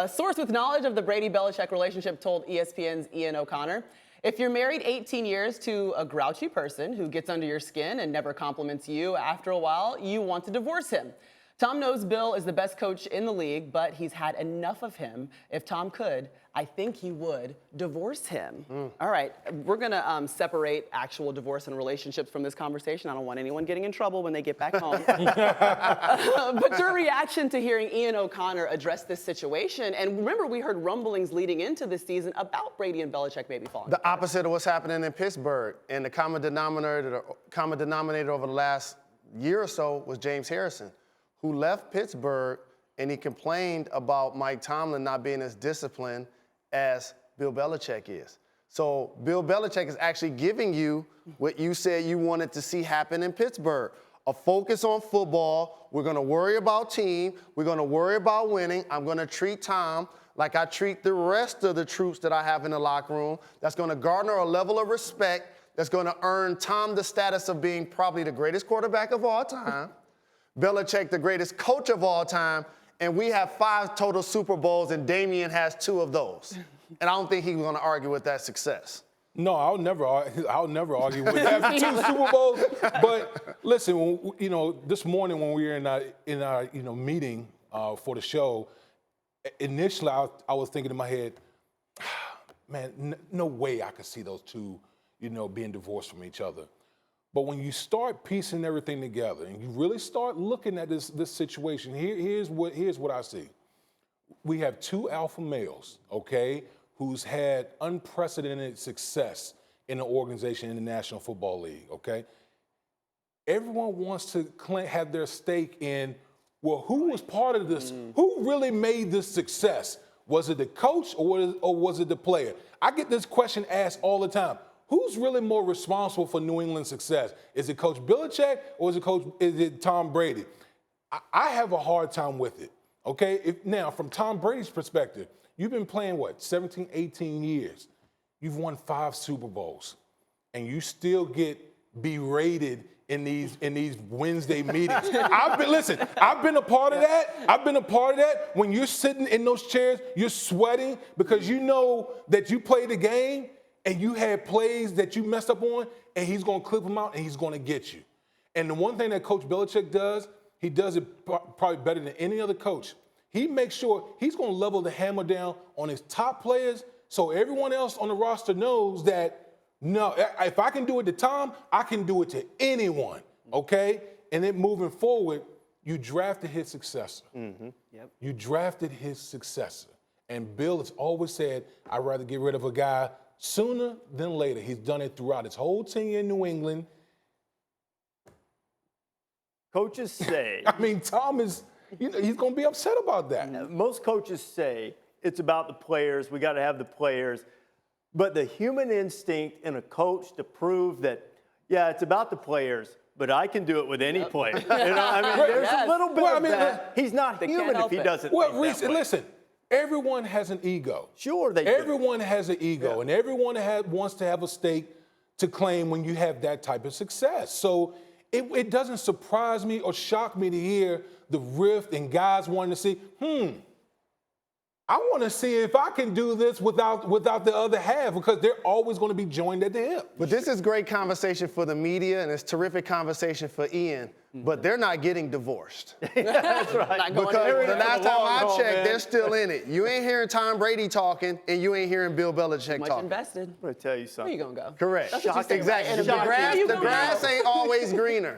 A source with knowledge of the Brady-Belichick relationship told ESPN's Ian O'Connor, if you're married 18 years to a grouchy person who gets under your skin and never compliments you, after a while, you want to divorce him. Tom knows Bill is the best coach in the league, but he's had enough of him. If Tom could, I think he would divorce him. All right, we're gonna separate actual divorce and relationships from this conversation. I don't want anyone getting in trouble when they get back home. But your reaction to hearing Ian O'Connor address this situation, and remember we heard rumblings leading into this season about Brady and Belichick maybe falling The apart. opposite of what's happening in Pittsburgh. And the common denominator over the last year or so was James Harrison, who left Pittsburgh and he complained about Mike Tomlin not being as disciplined as Bill Belichick is. So Bill Belichick is actually giving you what you said you wanted to see happen in Pittsburgh. A focus on football. We're going to worry about team. We're going to worry about winning. I'm going to treat Tom like I treat the rest of the troops that I have in the locker room. That's going to garner a level of respect that's going to earn Tom the status of being probably the greatest quarterback of all time, Belichick the greatest coach of all time, and we have 5 total Super Bowls, and Damian has 2 of those. And I don't think he's going to argue with that success. No, I'll never argue with having 2 Super Bowls. But listen, this morning when we were in our meeting for the show, initially I was thinking in my head, man, no way I could see those 2, being divorced from each other. But when you start piecing everything together and you really start looking at this situation, here's what I see. We have 2 alpha males, okay, who's had unprecedented success in the organization in the National Football League, okay? Everyone wants to have their stake in, well, who was part of this? Who really made this success? Was it the coach or was it the player? I get this question asked all the time. Who's really more responsible for New England's success? Is it Coach Belichick or is it Tom Brady? I have a hard time with it, okay? Now, from Tom Brady's perspective, you've been playing, 17, 18 years. You've won 5 Super Bowls, and you still get berated in these Wednesday meetings. I've been a part of that. When you're sitting in those chairs, you're sweating because you know that you played the game and you had plays that you messed up on, and he's going to clip them out and he's going to get you. And the one thing that Coach Belichick does, he does it probably better than any other coach. He makes sure he's going to level the hammer down on his top players so everyone else on the roster knows that, no, if I can do it to Tom, I can do it to anyone, okay? And then moving forward, you drafted his successor. Yep. You drafted his successor. And Bill has always said, I'd rather get rid of a guy sooner than later. He's done it throughout his whole tenure in New England. Coaches say. I mean, Tom is, he's going to be upset about that. Most coaches say it's about the players. We got to have the players. But the human instinct in a coach to prove that, yeah, it's about the players, but I can do it with any player. There's a little bit of that. He's not human if he doesn't. Well, think that way. listen. Everyone has an ego. Sure, they do. Everyone has an ego, and everyone wants to have a stake to claim when you have that type of success. So it doesn't surprise me or shock me to hear the rift and guys wanting to see, I want to see if I can do this without the other half, because they're always going to be joined at the hip. But this is great conversation for the media, and it's terrific conversation for Ian. But they're not getting divorced. That's right. Because the last time I checked, they're still in it. You ain't hearing Tom Brady talking, and you ain't hearing Bill Belichick Much talking. invested. I'm going to tell you something. Where you gonna go? Correct. That's what you say, right? Exactly. And The where you grass gonna go? ain't always greener.